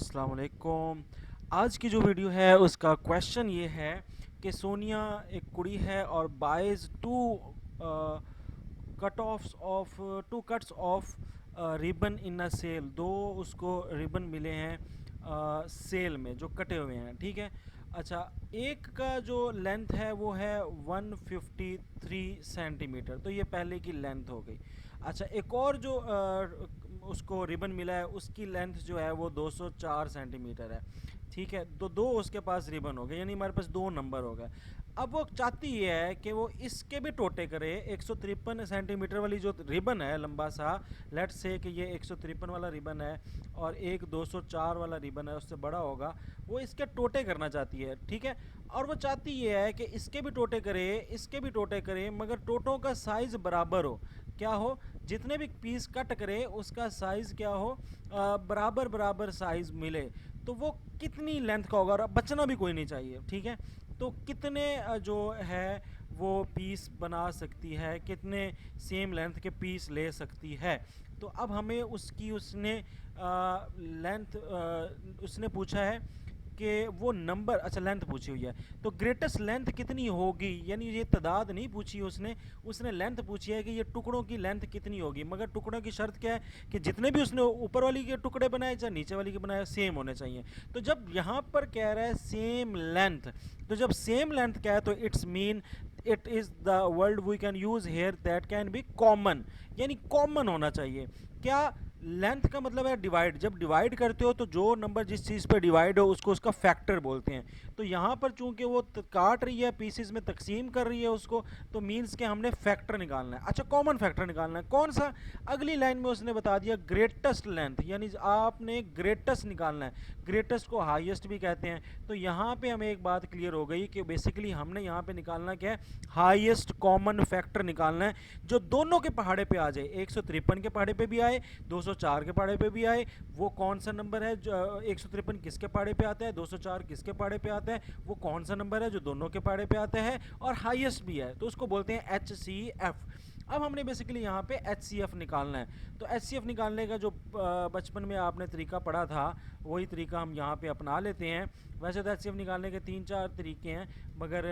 अस्सलाम वालेकुम। आज की जो वीडियो है उसका क्वेश्चन ये है कि सोनिया एक कुड़ी है और buys cut offs of two cuts of ribbon in a sale. दो उसको रिबन मिले हैं सेल में जो कटे हुए हैं, ठीक है। अच्छा, एक का जो लेंथ है वो है 153 सेंटीमीटर, तो ये पहले की लेंथ हो गई। अच्छा, एक और जो उसको रिबन मिला है उसकी लेंथ जो है वो 204 सेंटीमीटर है, ठीक है। तो दो उसके पास रिबन हो गए, यानी हमारे पास दो नंबर हो गए। अब वो चाहती ये है कि वो इसके भी टोटे करे। 153 सेंटीमीटर वाली जो रिबन है लंबा सा, लेट्स से कि ये 153 वाला रिबन है और एक 204 वाला रिबन है, उससे बड़ा होगा, वो इसके टोटे करना चाहती है, ठीक है। और वो चाहती ये है कि इसके भी टोटे करे, इसके भी टोटे करे, मगर टोटों का साइज़ बराबर हो। क्या हो? जितने भी पीस कट करे उसका साइज़ क्या हो, बराबर बराबर साइज़ मिले। तो वो कितनी लेंथ का होगा, और बचना भी कोई नहीं चाहिए, ठीक है। तो कितने जो है वो पीस बना सकती है, कितने सेम लेंथ के पीस ले सकती है। तो अब हमें उसकी उसने लेंथ उसने पूछा है कि वो नंबर, अच्छा लेंथ पूछी हुई है, तो ग्रेटेस्ट लेंथ कितनी होगी, यानी ये तादाद नहीं पूछी उसने, उसने लेंथ पूछी है कि ये टुकड़ों की लेंथ कितनी होगी। मगर टुकड़ों की शर्त क्या है कि जितने भी उसने ऊपर वाली के टुकड़े बनाए चाहे नीचे वाली के बनाए, सेम होने चाहिए। तो जब यहाँ पर कह रहा है सेम लेंथ, तो जब सेम लेंथ क्या है तो it's mean it is the word we can use here that can be common, यानी कॉमन होना चाहिए। क्या? लेंथ का मतलब है डिवाइड। जब डिवाइड करते हो तो जो नंबर जिस चीज़ पे डिवाइड हो उसको उसका फैक्टर बोलते हैं। तो यहाँ पर चूंकि वो काट रही है, पीसेस में तकसीम कर रही है उसको, तो मीन्स के हमने फैक्टर निकालना है। अच्छा, कॉमन फैक्टर निकालना है, कौन सा? अगली लाइन में उसने बता दिया ग्रेटेस्ट लेंथ, यानी आपने ग्रेटेस्ट निकालना है। ग्रेटेस्ट को हाईएस्ट भी कहते हैं। तो यहाँ पे हमें एक बात क्लियर हो गई कि बेसिकली हमने यहाँ पे निकालना क्या है, हाईएस्ट कॉमन फैक्टर निकालना है जो दोनों के पहाड़े पे आ जाए, 153 के पहाड़े पे भी आए, 204 के पहाड़े पे भी आए। वो कौन सा नंबर है जो 153 किसके पहाड़े पे आता है, 204 किसके पहाड़े पे आता है, वो कौन सा नंबर है जो दोनों के पहाड़े पे आता है और हाईएस्ट भी है, तो उसको बोलते हैं HCF। अब हमने बेसिकली यहाँ पे HCF निकालना है। तो HCF निकालने का जो बचपन में आपने तरीका पढ़ा था, वही तरीका हम यहाँ पे अपना लेते हैं। वैसे तो HCF निकालने के 3-4 तरीके हैं, मगर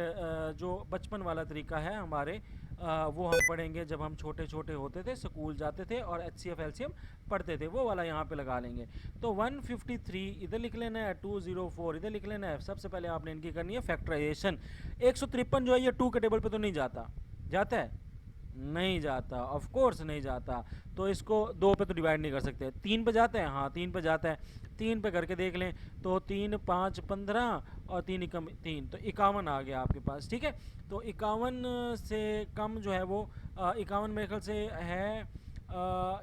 जो बचपन वाला तरीका है हमारे, वो हम पढ़ेंगे जब हम छोटे छोटे होते थे, स्कूल जाते थे और HCF LCM पढ़ते थे, वो वाला यहाँ पे लगा लेंगे। तो 153 इधर लिख लेना है, 204 इधर लिख लेना है। सबसे पहले आपने इनकी करनी है फैक्टराइजेशन। 153 जो है ये 2 के टेबल पे तो नहीं जाता, जाता है? नहीं जाता, ऑफ कोर्स नहीं जाता। तो इसको दो पे तो डिवाइड नहीं कर सकते। तीन पे जाता है, हाँ तीन पे जाता है। तीन पे करके देख लें तो 3 5 15 और 3 एकम 3, तो 51 आ गया आपके पास, ठीक है। तो 51 से कम जो है वो 51 मेरे ख्याल से है,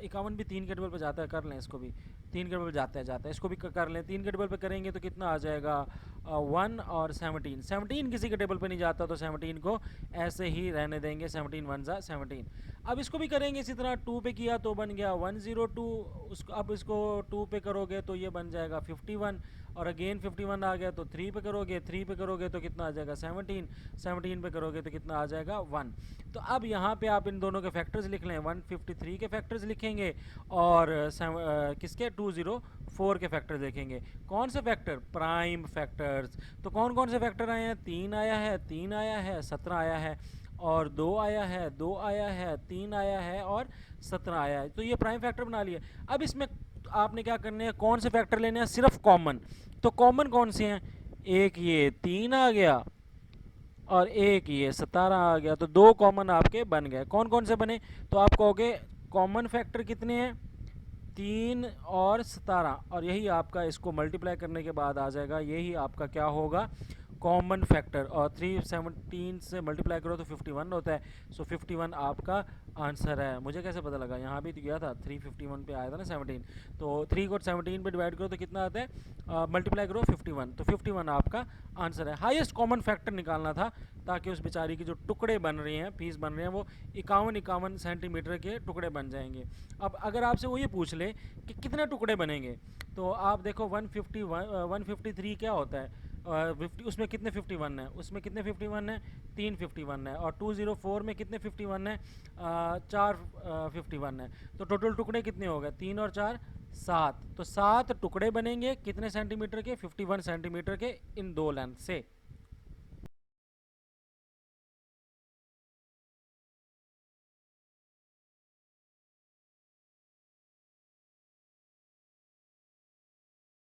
51 भी 3 के टेबल पे जाता है, कर लें इसको भी। 3 के टेबल पे जाता है, इसको भी कर लें। 3 के टेबल पे करेंगे तो कितना आ जाएगा, 1 और 17। 17 किसी के टेबल पे नहीं जाता, तो 17 को ऐसे ही रहने देंगे। 17 1 जा 17। अब इसको भी करेंगे इसी तरह, 2 पे किया तो बन गया 102। उसको अब इसको 2 पे करोगे तो ये बन जाएगा 51, और अगेन 51 आ गया तो 3 पे करोगे, 3 पे करोगे तो कितना आ जाएगा 17, 17 पे करोगे तो कितना आ जाएगा 1। तो अब यहाँ पे आप इन दोनों के फैक्टर्स लिख लें, 153 के फैक्टर्स लिखेंगे और किसके 204 के फैक्टर्स लिखेंगे। कौन से फैक्टर? Prime factors. तो कौन कौन से फैक्टर आए हैं? 3 आया है, 3 आया है, 17 आया है, और 2 आया है, 2 आया है, 3 आया है और 17 आया है। तो ये प्राइम फैक्टर बना लिए। अब इसमें आपने क्या करने हैं, कौन से फैक्टर लेने हैं? सिर्फ कॉमन। तो कॉमन कौन से हैं? एक ये 3 आ गया और एक ये 17 आ गया, तो दो कॉमन आपके बन गए। कौन कौन से बने? तो आप कहोगे कॉमन फैक्टर कितने हैं? 3 और 17, और यही आपका, इसको मल्टीप्लाई करने के बाद आ जाएगा, यही आपका क्या होगा, कॉमन फैक्टर। और 317 से मल्टीप्लाई करो तो 51 होता है। सो 51 आपका आंसर है। मुझे कैसे पता लगा? यहाँ भी तो गया था, 351 पे आया था ना 17, तो 3 को 17 पे डिवाइड करो तो कितना आता है, मल्टीप्लाई करो 51, तो 51 आपका आंसर है। हाईएस्ट कॉमन फैक्टर निकालना था ताकि उस बेचारी के जो टुकड़े बन रहे हैं, पीस बन रहे हैं, वो 51 सेंटीमीटर के टुकड़े बन जाएंगे। अब अगर आपसे वो ये पूछ ले कि कितने टुकड़े बनेंगे, तो आप देखो 153 क्या होता है, 50 उसमें कितने 51 है, उसमें कितने 51 है, 3 51 है, और 204 में कितने 51 है, 4 51 है। तो टोटल टुकड़े कितने हो गए? 3 और 4 7, तो 7 टुकड़े बनेंगे कितने सेंटीमीटर के, 51 सेंटीमीटर के इन दो लेंथ से।